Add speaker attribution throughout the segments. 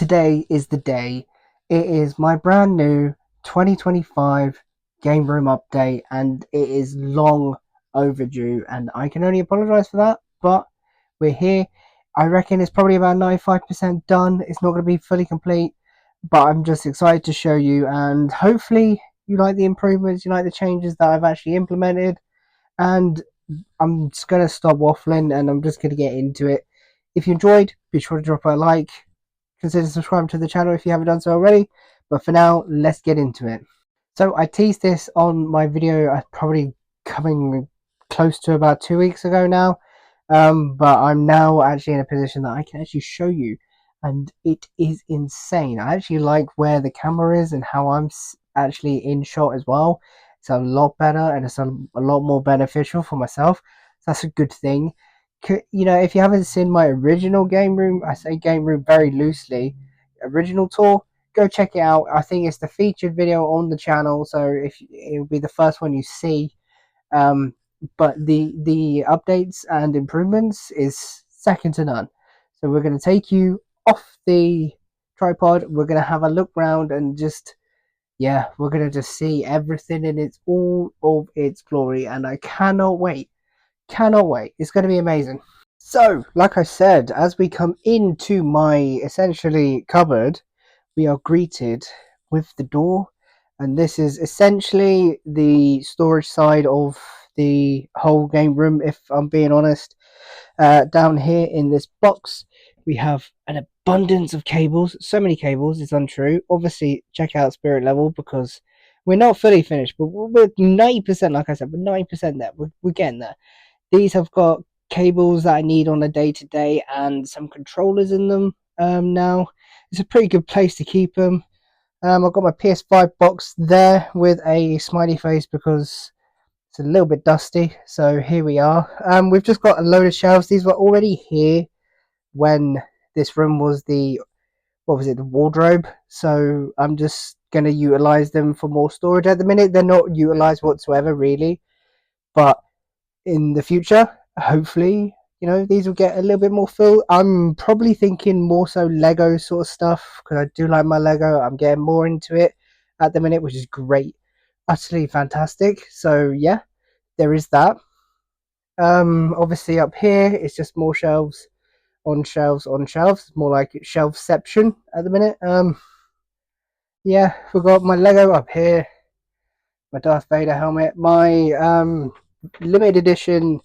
Speaker 1: today is the day. It is my brand new 2025 game room update, and it is long overdue. And I can only apologize for that, but we're here. I reckon it's probably about 95% done. It's not going to be fully complete, but I'm just excited to show you, and hopefully, you like the improvements, you like the changes that I've actually implemented. And I'm just going to stop waffling and I'm just going to get into it. If you enjoyed, be sure to drop a like. Consider subscribing to the channel if you haven't done so already. But for now, let's get into it. So I teased this on my video, probably coming close to about 2 weeks ago now. But I'm now actually in a position that I can actually show you. And it is insane. I actually like where the camera is and how I'm actually in shot as well. It's a lot better and it's a lot more beneficial for myself. So that's a good thing. You know, if you haven't seen my original game room, I say game room very loosely, original tour, go check it out. I think it's the featured video on the channel, so if it'll be the first one you see. Um, but the updates and improvements is second to none. So we're going to take you off the tripod. We're going to have a look round and just, yeah, we're going to just see everything in its all of its glory, and I cannot wait. Cannot wait. It's going to be amazing. So, like I said, as we come into my essentially cupboard, we are greeted with the door, and this is essentially the storage side of the whole game room, if I'm being honest. Down here in this box, we have an abundance of cables. So many cables, it's untrue. Obviously, check out Spirit Level because we're not fully finished, but we're 90%, like I said, we're 90% there. We're getting there. These have got cables that I need on a day-to-day and some controllers in them now. It's a pretty good place to keep them. I've got my PS5 box there with a smiley face because it's a little bit dusty. So here we are. We've just got a load of shelves. These were already here when this room was the wardrobe. So I'm just going to utilize them for more storage. At the minute, they're not utilized whatsoever, really. But in the future, hopefully, you know, these will get a little bit more fill. I'm probably thinking more so Lego sort of stuff because I do like my Lego. I'm getting more into it at the minute, which is great, utterly fantastic. So yeah, there is that. Obviously up here it's just more shelves on shelves on shelves, more like shelfception at the minute. Yeah, we've got my Lego up here, my Darth Vader helmet, my limited edition,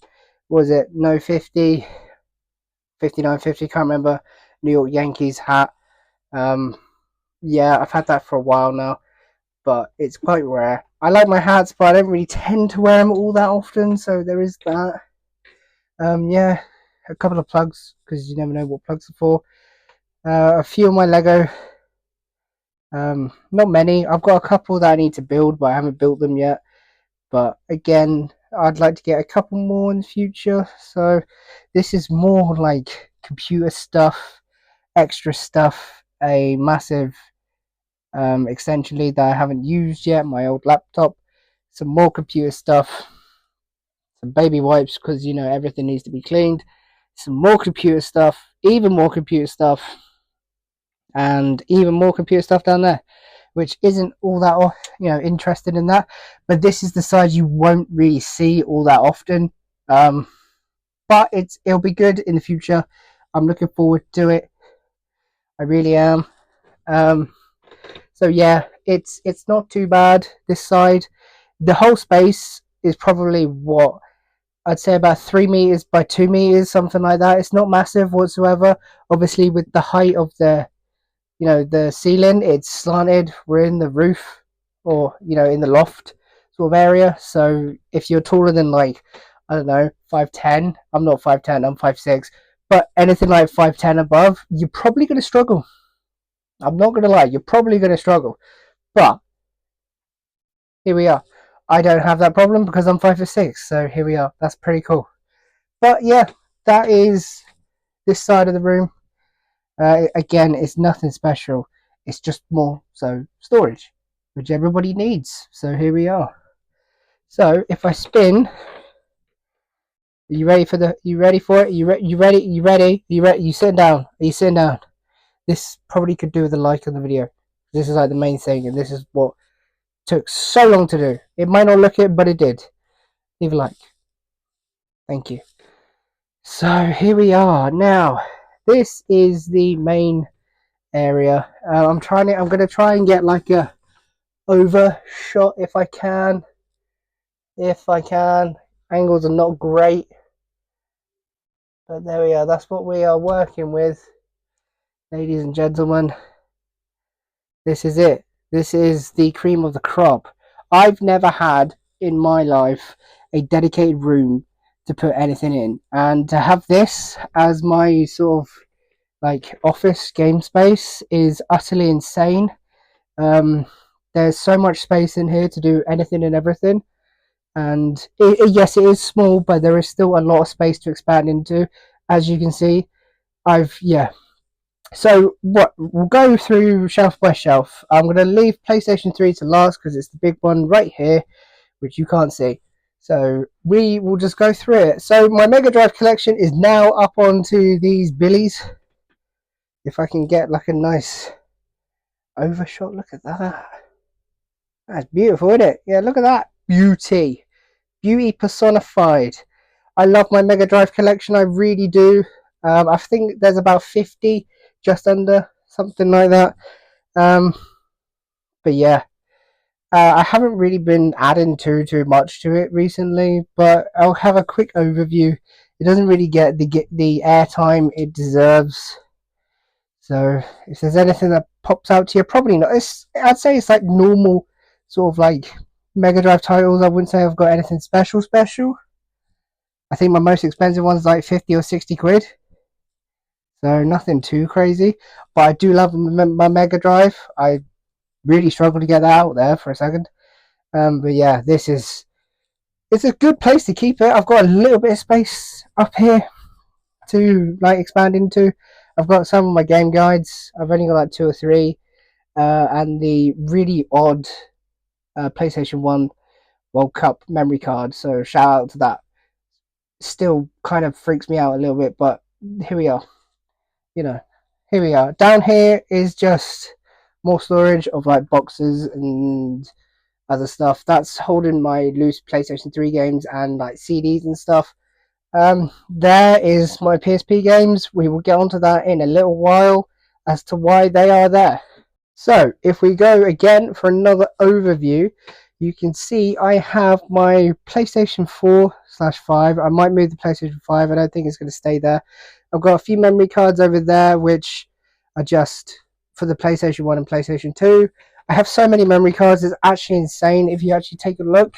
Speaker 1: was it no 5950, can't remember, New York Yankees hat. Yeah, I've had that for a while now, but it's quite rare. I like my hats, but I don't really tend to wear them all that often, so there is that. Yeah, a couple of plugs because you never know what plugs are for. A few of my Lego. Not many. I've got a couple that I need to build, but I haven't built them yet. But again, I'd like to get a couple more in the future. So this is more like computer stuff, extra stuff, a massive extension lead that I haven't used yet, my old laptop, some more computer stuff, some baby wipes because you know everything needs to be cleaned, some more computer stuff, even more computer stuff, and even more computer stuff down there, which isn't all that interested in that, but this is the side you won't really see all that often. But it'll be good in the future. I'm looking forward to it. I really am. So yeah, it's not too bad this side. The whole space is probably what I'd say about 3 meters by 2 meters, something like that. It's not massive whatsoever. Obviously, with the height of the ceiling, it's slanted. We're in the roof, or in the loft sort of area. So if you're taller than, like, I don't know, 5'10", I'm not 5'10", I'm 5'6", but anything like 5'10" above, you're probably going to struggle. I'm not going to lie, you're probably going to struggle. But here we are. I don't have that problem because I'm 5'6", so here we are. That's pretty cool. But yeah, that is this side of the room. Again, it's nothing special. It's just more so storage, which everybody needs. So here we are. So if I spin, are you ready for it? You ready? You ready? You sitting down? Are you sitting down? this probably could do with a like on the video. This is like the main thing, and this is what took so long to do. It might not look it, but it did. Leave a like. Thank you. So here we are now. This is the main area. I'm going to try and get like a over shot if I can. Angles are not great, but there we are. That's what we are working with, ladies and gentlemen. This is it. This is the cream of the crop. I've never had in my life a dedicated room to put anything in, and to have this as my sort of like office game space is utterly insane. There's so much space in here to do anything and everything, and yes, it is small, but there is still a lot of space to expand into. As you can see, so what, we'll go through shelf by shelf. I'm going to leave PlayStation 3 to last because it's the big one right here, which you can't see. So we will just go through it. So my Mega Drive collection is now up onto these billies. If I can get like a nice overshot, look at that. That's beautiful, isn't it? Yeah, look at that. Beauty personified. I love my Mega Drive collection, I really do. I think there's about 50, just under, something like that. But yeah, I haven't really been adding too much to it recently, but I'll have a quick overview. It doesn't really get the airtime it deserves. So if there's anything that pops out to you, probably not. I'd say it's like normal sort of like Mega Drive titles. I wouldn't say I've got anything special. I think my most expensive one's like 50 or 60 quid. So nothing too crazy. But I do love my Mega Drive. I really struggled to get that out there for a second. But yeah, it's a good place to keep it. I've got a little bit of space up here to like expand into. I've got some of my game guides. I've only got like 2 or 3. And the really odd PlayStation 1 World Cup memory card. So shout out to that. Still kind of freaks me out a little bit, but here we are. Here we are. Down here is just more storage of like boxes and other stuff. That's holding my loose PlayStation 3 games and like CDs and stuff. There is my PSP games. We will get onto that in a little while as to why they are there. So if we go again for another overview, you can see I have my PlayStation 4/5. I might move the PlayStation 5. I don't think it's going to stay there. I've got a few memory cards over there which are just for the PlayStation 1 and PlayStation 2. I have so many memory cards, it's actually insane. If you actually take a look,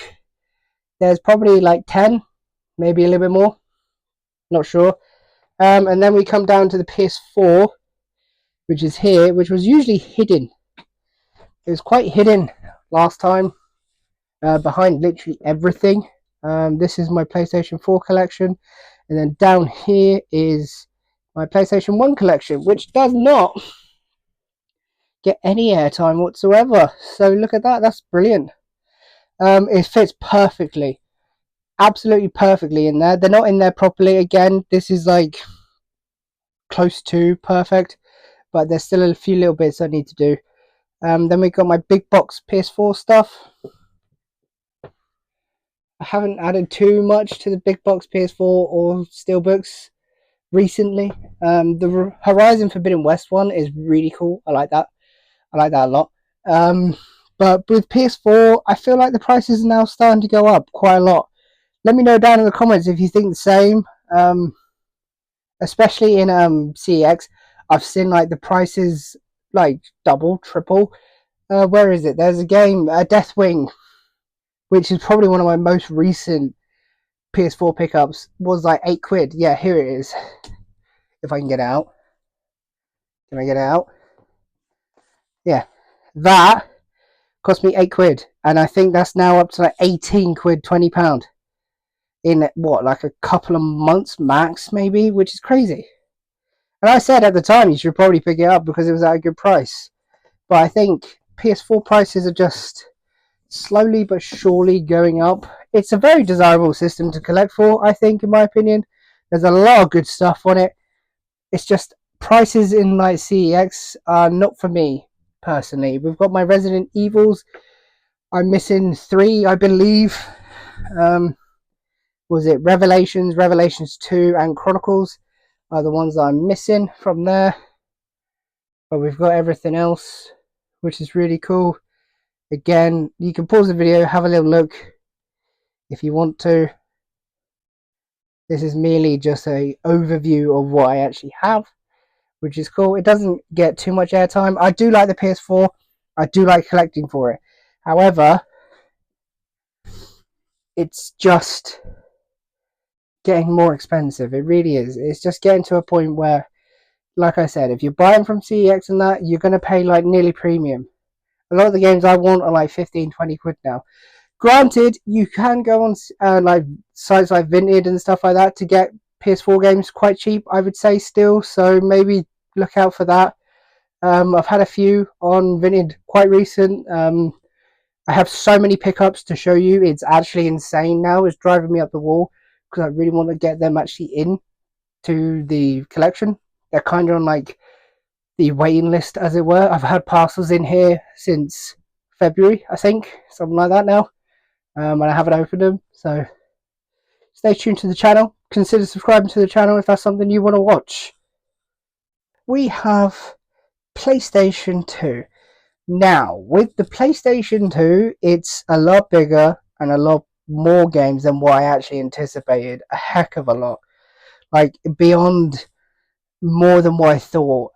Speaker 1: there's probably like 10, maybe a little bit more, not sure. And then we come down to the PS4, which is here, which was usually hidden. It was quite hidden last time, behind literally everything. This is my PlayStation 4 collection, and then down here is my PlayStation 1 collection, which does not get any airtime whatsoever. So look at that, that's brilliant. It fits perfectly, absolutely perfectly in there. They're not in there properly. Again, this is like close to perfect, but there's still a few little bits I need to do. Then we got my big box PS4 stuff. I haven't added too much to the big box PS4 or Steelbooks recently. The Horizon Forbidden West one is really cool. I like that a lot. But with PS4, I feel like the prices are now starting to go up quite a lot. Let me know down in the comments if you think the same. Especially in CEX, I've seen like the prices like double, triple. Where is it? There's a game, Deathwing, which is probably one of my most recent PS4 pickups, was like 8 quid. Yeah, here it is. If I can get it out. Can I get it out? Yeah. That cost me 8 quid. And I think that's now up to like 18 quid, £20. In what, like a couple of months max, maybe, which is crazy. And I said at the time you should probably pick it up because it was at a good price. But I think PS4 prices are just slowly but surely going up. It's a very desirable system to collect for, I think, in my opinion. There's a lot of good stuff on it. It's just prices in like CEX are not for me personally. We've got my Resident Evils. I'm missing 3, I believe. Was it Revelations, Revelations 2, and Chronicles are the ones that I'm missing from there. But we've got everything else, which is really cool. Again, you can pause the video, have a little look if you want to. This is merely just a overview of what I actually have, which is cool. It doesn't get too much airtime. I do like the PS4. I do like collecting for it. However, it's just getting more expensive. It really is. It's just getting to a point where, like I said, if you're buying from CEX and that, you're going to pay like nearly premium. A lot of the games I want are like 15, 20 quid now. Granted, you can go on like sites like Vinted and stuff like that to get PS4 games quite cheap, I would say still. So maybe look out for that. I've had a few on Vinted quite recent. I have so many pickups to show you. It's actually insane now. It's driving me up the wall because I really want to get them actually in to the collection. They're kind of on like the waiting list, as it were. I've had parcels in here since February, I think, something like that now. And I haven't opened them. So stay tuned to the channel. Consider subscribing to the channel if that's something you want to watch. We have PlayStation 2. Now, with the PlayStation 2, it's a lot bigger and a lot more games than what I actually anticipated. A heck of a lot. Like, beyond more than what I thought.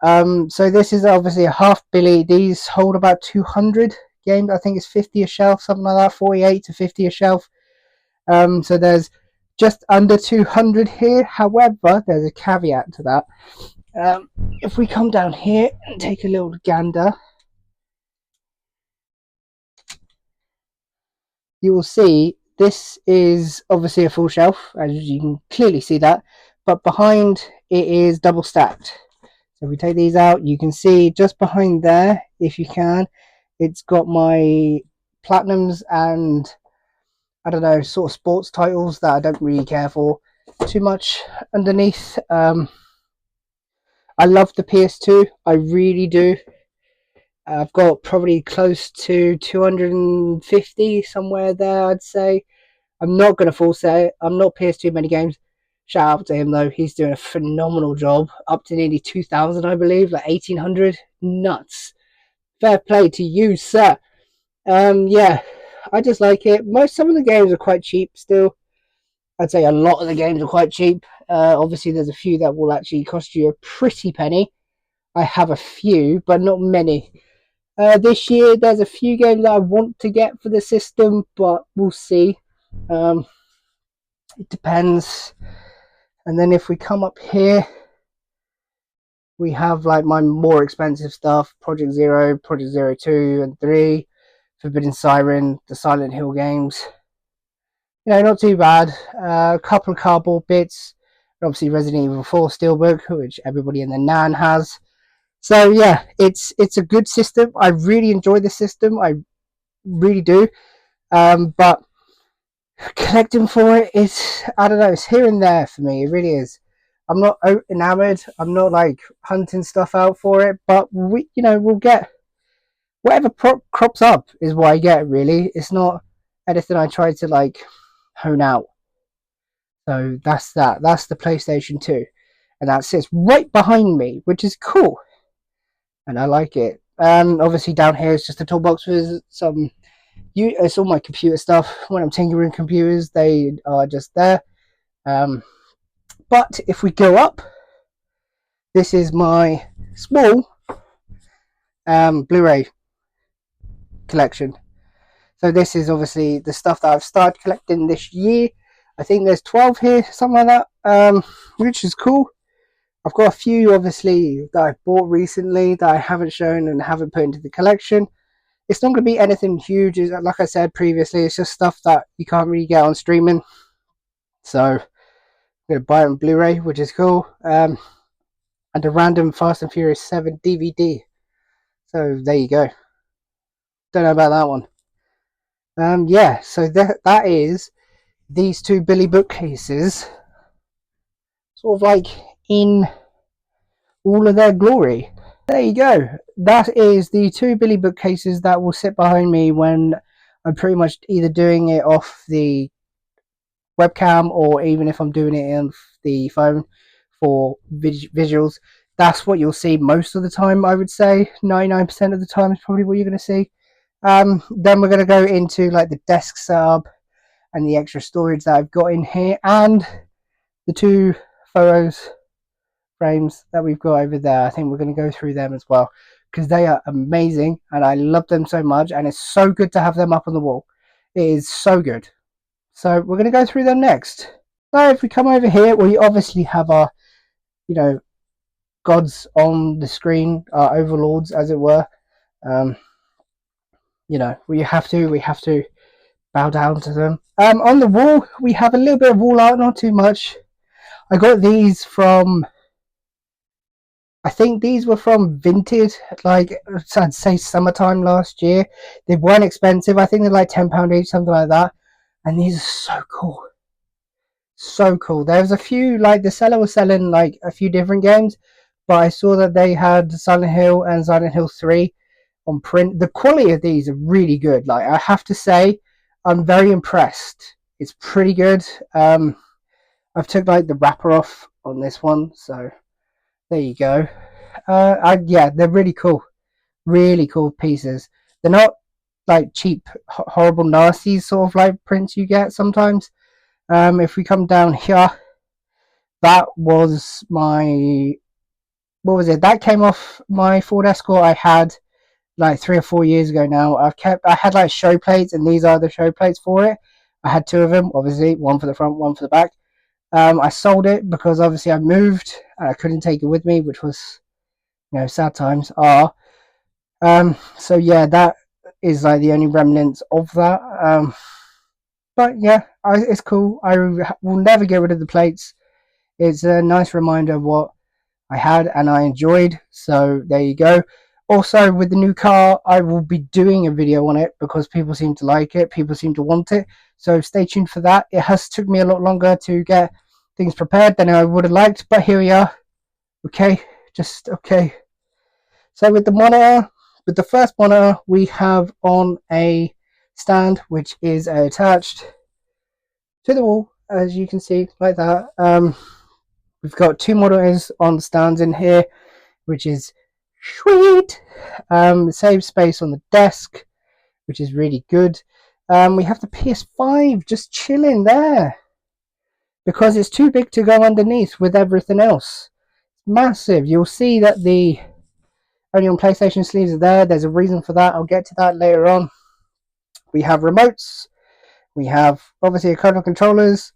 Speaker 1: So this is obviously a half billy. These hold about 200 games. I think it's 50 a shelf, something like that. 48 to 50 a shelf. So there's just under 200 here. However, there's a caveat to that. If we come down here and take a little gander, you will see this is obviously a full shelf, as you can clearly see that, but behind it is double stacked. So if we take these out, you can see just behind there, if you can, it's got my platinums and I don't know, sort of sports titles that I don't really care for too much underneath. I love the PS2, I really do. I've got probably close to 250 somewhere there, I'd say. I'm not going to full say it. I'm not PS2 many games. Shout out to him though. He's doing a phenomenal job. Up to nearly 2,000, I believe, like 1,800. Nuts. Fair play to you, sir. Yeah, I just like it. Some of the games are quite cheap still. I'd say a lot of the games are quite cheap. Obviously, there's a few that will actually cost you a pretty penny. I have a few, but not many. This year, there's a few games that I want to get for the system, but we'll see. It depends. And then if we come up here, we have like my more expensive stuff: Project Zero, Project Zero 2 and 3, Forbidden Siren, the Silent Hill games. You know, not too bad. A couple of cardboard bits. Obviously Resident Evil 4 Steelbook, which everybody in the NAN has. So yeah, it's a good system. I really enjoy the system. I really do. But collecting for it is, I don't know, it's here and there for me. It really is. I'm not enamored. I'm not like hunting stuff out for it, but we'll get whatever crops up is what I get. Really, it's not anything I try to like hone out. So that's that. That's the PlayStation 2, and that sits right behind me, which is cool, and I like it. Obviously down here is just a toolbox with some. It's all my computer stuff. When I'm tinkering computers, they are just there. But if we go up, this is my small Blu-ray collection. So this is obviously the stuff that I've started collecting this year. I think there's 12 here, something like that, which is cool. I've got a few obviously that I bought recently that I haven't shown and haven't put into the collection. It's not going to be anything huge. Like I said previously, it's just stuff that you can't really get on streaming. So I'm going to buy it on Blu-ray, which is cool. And a random Fast and Furious 7 DVD. So there you go. Don't know about that one. Yeah, so that is these two Billy bookcases, sort of like in all of their glory. There you go. That is the two Billy bookcases that will sit behind me when I'm pretty much either doing it off the webcam or even if I'm doing it on the phone for visuals. That's what you'll see most of the time. I would say 99% of the time is probably what you're going to see. Then we're going to go into like the desk setup and the extra storage that I've got in here, and the two photos frames that we've got over there. I think we're going to go through them as well because they are amazing and I love them so much, and it's so good to have them up on the wall. It is so good. So we're going to go through them next. So if we come over here, we obviously have our, gods on the screen, our overlords, as it were. We have to bow down to them. On the wall, we have a little bit of wall art, not too much. I got these from, I think these were from Vinted, like I'd say summertime last year. They weren't expensive. I think they're like £10 each, something like that. And these are so cool. So cool. There was a few, like the seller was selling like a few different games, but I saw that they had Silent Hill and Silent Hill 3 on print. The quality of these are really good. Like, I have to say, I'm very impressed. It's pretty good. I've took like the wrapper off on this one, so there you go. Yeah, they're really cool. Really cool pieces. They're not like cheap, horrible, nasty sort of like prints you get sometimes. If we come down here, that was my, what was it? That came off my Ford Escort I had like 3 or 4 years ago now. I had like show plates, and these are the show plates for it. I had two of them, obviously, one for the front, one for the back. I sold it because obviously I moved and I couldn't take it with me, which was, sad times are. So yeah, that is like the only remnants of that. But yeah, it's cool. I will never get rid of the plates. It's a nice reminder of what I had and I enjoyed. So there you go. Also, with the new car, I will be doing a video on it because people seem to like it. People seem to want it. So stay tuned for that. It has took me a lot longer to get things prepared than I would have liked, but here we are. Okay, just okay. So with the monitor, with the first monitor, we have on a stand which is attached to the wall, as you can see, like that. We've got two monitors on stands in here, which is sweet. Saves space on the desk, which is really good. We have the PS5 just chilling there because it's too big to go underneath with everything else. It's massive. You'll see that the only on PlayStation sleeves are there. There's a reason for that. I'll get to that later on. We have remotes. We have obviously a couple of controllers,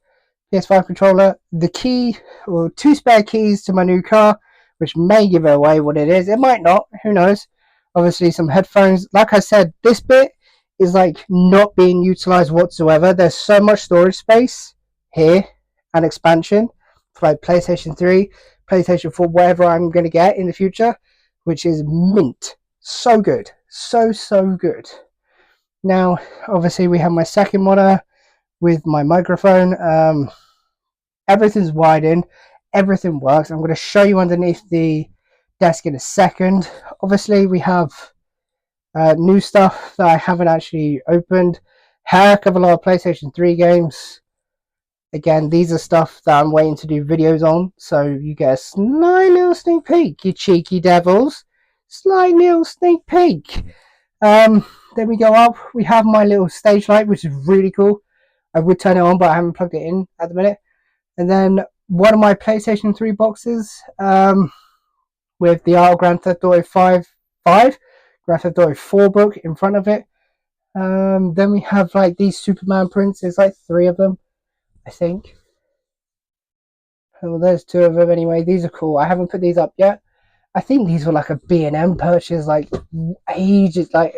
Speaker 1: PS5 controller, the key, or two spare keys to my new car, which may give away what it is. It might not. Who knows? Obviously some headphones. Like I said, this bit is like not being utilized whatsoever. There's so much storage space here and expansion for like PlayStation 3, PlayStation 4, whatever I'm going to get in the future, which is mint. So good. So good. Now, obviously, we have my second monitor with my microphone. Everything's widened. Everything works. I'm going to show you underneath the desk in a second. Obviously, we have new stuff that I haven't actually opened. Heck of a lot of PlayStation 3 games. Again, these are stuff that I'm waiting to do videos on, so you get a slight little sneak peek, you cheeky devils. Slight little sneak peek. Then we go up. We have my little stage light, which is really cool. I would turn it on, but I haven't plugged it in at the minute. And then one of my PlayStation 3 boxes with the Art of Grand Theft Auto 5, Grand Theft Auto 4 book in front of it. Then we have like these Superman prints. There's like 3 of them, I think. Well, there's 2 of them anyway. These are cool. I haven't put these up yet. I think these were like a B&M purchase like ages, like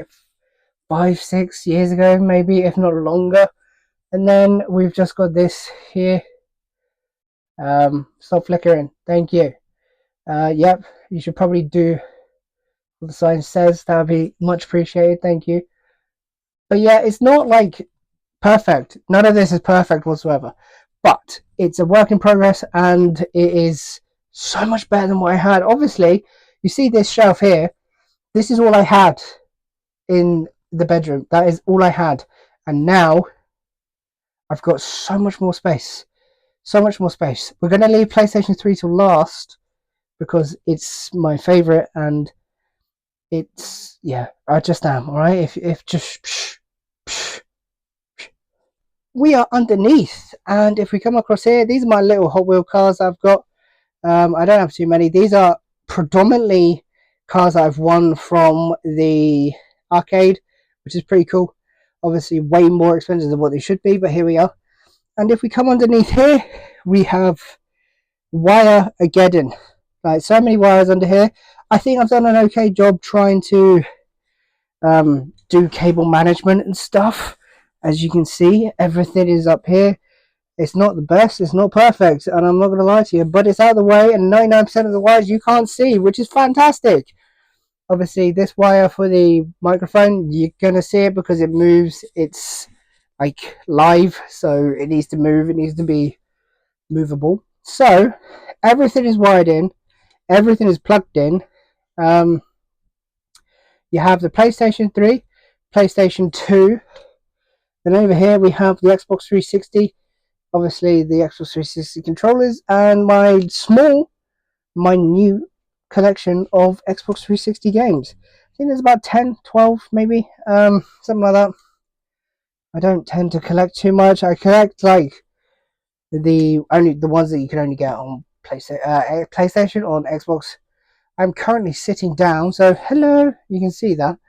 Speaker 1: 5-6 years ago, maybe, if not longer. And then we've just got this here. Stop flickering. Thank you. Yep, you should probably do what the sign says. That would be much appreciated. Thank you. But yeah, it's not like perfect. None of this is perfect whatsoever. But it's a work in progress, and it is so much better than what I had. Obviously, you see this shelf here. This is all I had in the bedroom. That is all I had. And now I've got so much more space. So much more space. We're going to leave PlayStation 3 till last because it's my favorite, and it's, yeah, I just am. All right. If just we are underneath, and if we come across here, these are my little Hot Wheel cars I've got. I don't have too many. These are predominantly cars that I've won from the arcade, which is pretty cool. Obviously way more expensive than what they should be, but here we are. And if we come underneath here, we have Wire-ageddon. Like, so many wires under here. I think I've done an okay job trying to do cable management and stuff. As you can see, everything is up here. It's not the best, it's not perfect, and I'm not going to lie to you, but it's out of the way, and 99% of the wires you can't see, which is fantastic. Obviously, this wire for the microphone, you're going to see it because it moves. It's like live, so it needs to move, it needs to be movable. So, everything is wired in, everything is plugged in. You have the PlayStation 3, PlayStation 2, then over here we have the Xbox 360, obviously the Xbox 360 controllers, and my small, minute collection of Xbox 360 games. I think there's about 10, 12 maybe, something like that. I don't tend to collect too much. I collect like the ones that you can only get on PlayStation or on Xbox. I'm currently sitting down, so hello, you can see that.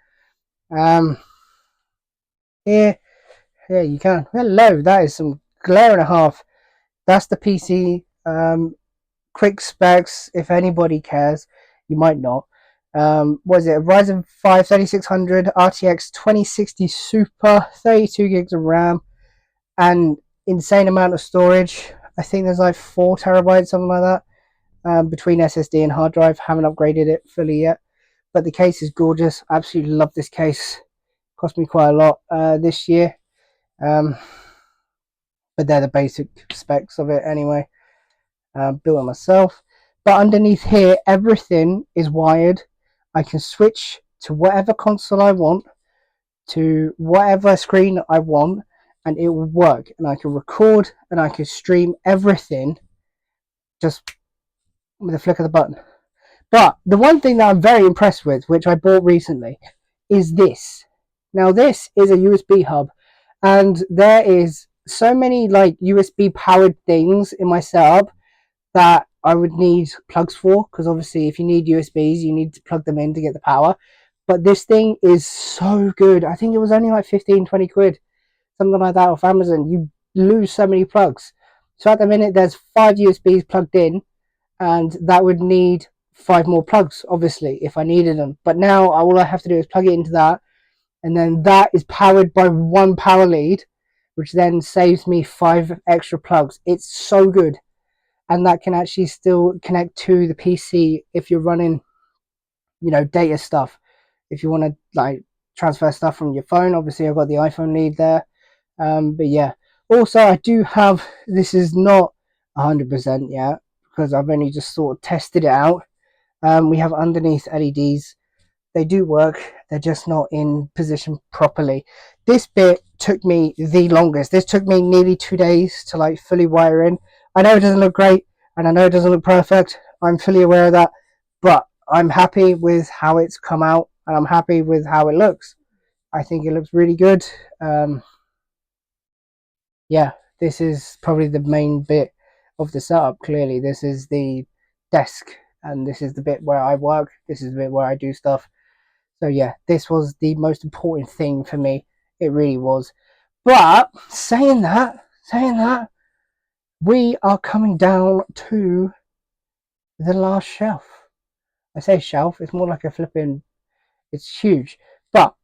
Speaker 1: Here, you can. Hello, that is some glare and a half. That's the PC. Quick specs, if anybody cares, you might not. Was it a Ryzen 5 3600 RTX 2060 Super, 32 gigs of RAM, and insane amount of storage. I think there's like 4 terabytes, something like that, between SSD and hard drive. Haven't upgraded it fully yet, but the case is gorgeous. Absolutely love this case. Cost me quite a lot this year, but they're the basic specs of it anyway. Built it myself. But underneath here, everything is wired. I can switch to whatever console I want, to whatever screen I want, and it will work. And I can record and I can stream everything just with a flick of the button. But the one thing that I'm very impressed with, which I bought recently, is this. Now, this is a USB hub, and there is so many like USB powered things in my setup that I would need plugs for, because obviously if you need USBs you need to plug them in to get the power. But this thing is so good. I think it was only like 15-20 quid, something like that, off Amazon. You lose so many plugs. So at the minute there's 5 USBs plugged in, and that would need 5 more plugs obviously if I needed them. But now all I have to do is plug it into that, and then that is powered by 1 power lead, which then saves me 5 extra plugs. It's so good. And that can actually still connect to the PC if you're running, data stuff. If you want to like transfer stuff from your phone, obviously I've got the iPhone lead there. But yeah, also I do have, this is not 100% yet because I've only just sort of tested it out. We have underneath LEDs. They do work, they're just not in position properly. This bit took me the longest. This took me nearly 2 days to like fully wire in. I know it doesn't look great, and I know it doesn't look perfect. I'm fully aware of that, but I'm happy with how it's come out, and I'm happy with how it looks. I think it looks really good. Yeah, this is probably the main bit of the setup. Clearly, this is the desk, and this is the bit where I work. This is the bit where I do stuff. So yeah, this was the most important thing for me. It really was. But saying that, we are coming down to the last shelf. I say shelf, it's more like a flipping, it's huge. But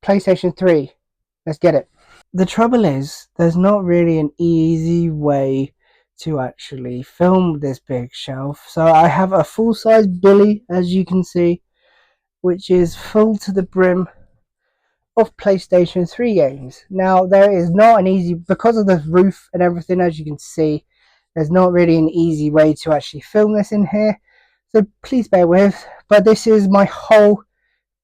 Speaker 1: PlayStation 3, let's get it. The trouble is, there's not really an easy way to actually film this big shelf. So I have a full-size Billy, as you can see, which is full to the brim of PlayStation 3 games. Now, there is not an easy, because of the roof and everything, as you can see, There's not really an easy way to actually film this in here, so please bear with. But this is my whole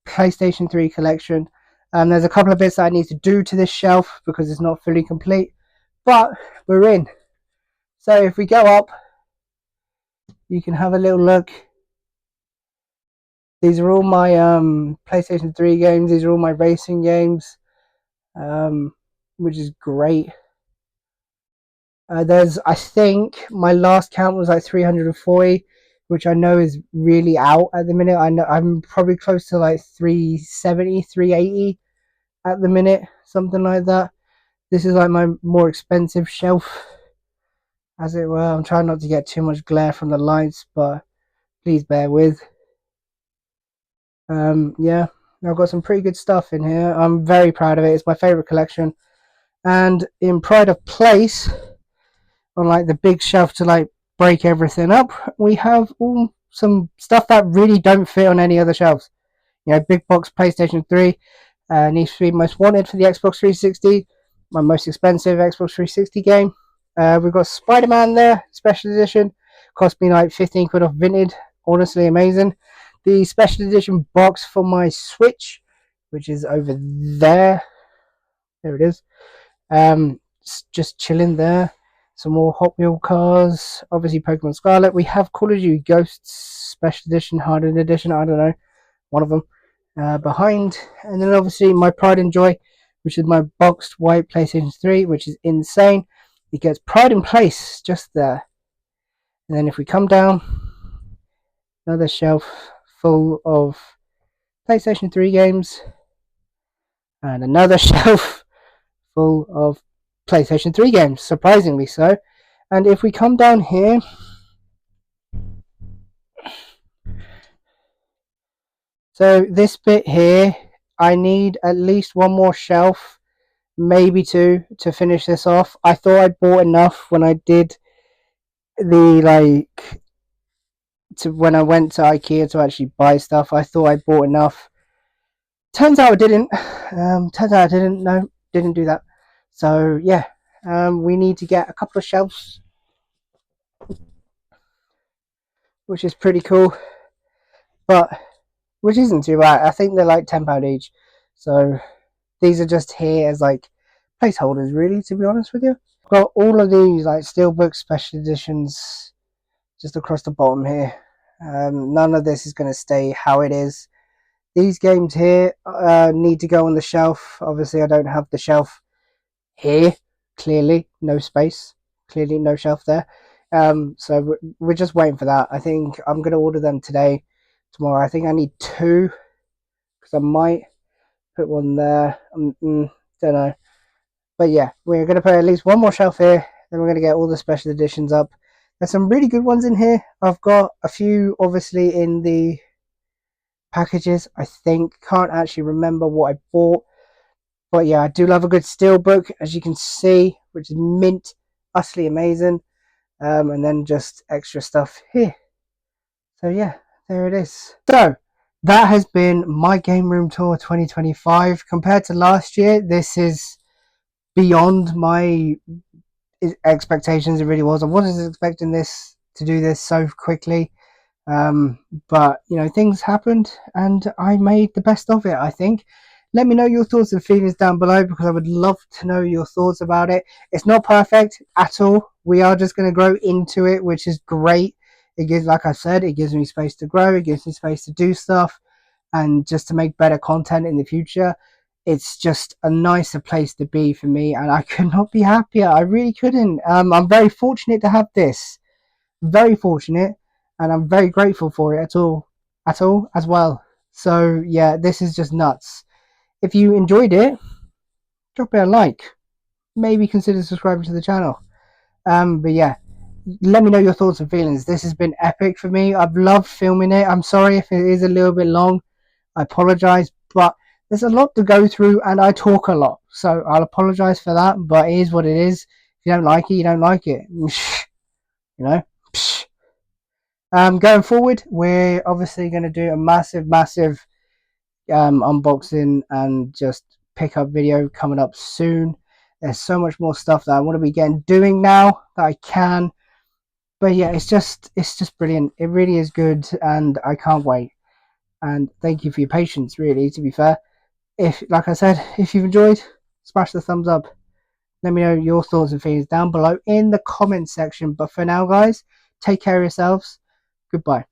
Speaker 1: PlayStation 3 collection. There's a couple of bits that I need to do to this shelf because it's not fully complete, but we're in. So if we go up, you can have a little look. These are all my PlayStation 3 games. These are all my racing games, which is great. I think my last count was like 340, which I know is really out at the minute. I know I'm probably close to like 370, 380 at the minute, something like that. This is like my more expensive shelf, as it were. I'm trying not to get too much glare from the lights, but please bear with. Yeah, I've got some pretty good stuff in here. I'm very proud of it. It's my favorite collection. And in pride of place, on like the big shelf to like break everything up, we have all some stuff that really don't fit on any other shelves. You know, big box PlayStation 3, Need for Speed Most Wanted for the Xbox 360, my most expensive Xbox 360 game. We've got Spider-Man there, special edition, cost me like 15 quid off Vinted, honestly amazing. The special edition box for my Switch, which is over there. There it is. Just chilling there. Some more Hot Wheel cars. Obviously, Pokemon Scarlet. We have Call of Duty Ghosts Special Edition, Hardened Edition. I don't know, one of them behind. And then obviously my Pride and Joy, which is my boxed white PlayStation 3, which is insane. It gets Pride in Place just there. And then if we come down, another shelf full of PlayStation 3 games, and another shelf full of PlayStation 3 games, surprisingly so. And if we come down here, so this bit here, I need at least one more shelf, maybe two, to finish this off. I thought I'd bought enough when I did when I went to IKEA to actually buy stuff. I thought I bought enough. Turns out I didn't. No, didn't do that. So yeah, we need to get a couple of shelves, which is pretty cool, but which isn't too bad. I think they're like £10 each. So these are just here as like placeholders, really, to be honest with you. I've got all of these like Steelbook special editions just across the bottom here. None of this is going to stay how it is. These games here need to go on the shelf. Obviously, I don't have the shelf here. Clearly, no space. Clearly, no shelf there. So we're just waiting for that. I think I'm going to order them today, tomorrow. I think I need two because I might put one there. Don't know. But yeah, we're going to put at least one more shelf here. Then we're going to get all the special editions up. There's some really good ones in here. I've got a few, obviously, in the packages. I think can't actually remember what I bought, but yeah, I do love a good steelbook, as you can see, which is mint, utterly amazing. And then just extra stuff here. So yeah, there it is. So that has been my Game Room Tour 2025. Compared to last year, this is beyond my expectations. It really was. I wasn't expecting this to do this so quickly. But you know, things happened and I made the best of it, I think. Let me know your thoughts and feelings down below because I would love to know your thoughts about it. It's not perfect at all. We are just going to grow into it, which is great. It gives, like I said, it gives me space to grow. It gives me space to do stuff and just to make better content in the future. It's just a nicer place to be for me and I could not be happier. I really couldn't. I'm very fortunate to have this. Very fortunate. And I'm very grateful for it at all as well. So yeah, this is just nuts. If you enjoyed it, drop it a like. Maybe consider subscribing to the channel. But yeah, let me know your thoughts and feelings. This has been epic for me. I've loved filming it. I'm sorry if it is a little bit long. I apologize, but there's a lot to go through and I talk a lot. So I'll apologize for that, but it is what it is. If you don't like it, you don't like it. You know? Going forward, we're obviously going to do a massive unboxing and just pick up video coming up soon. There's so much more stuff that I want to be doing now that I can. But yeah, it's just brilliant. It really is good, and I can't wait. And thank you for your patience, really, to be fair. If, like I said, if you've enjoyed, smash the thumbs up. Let me know your thoughts and feelings down below in the comments section. But for now, guys, take care of yourselves. Goodbye.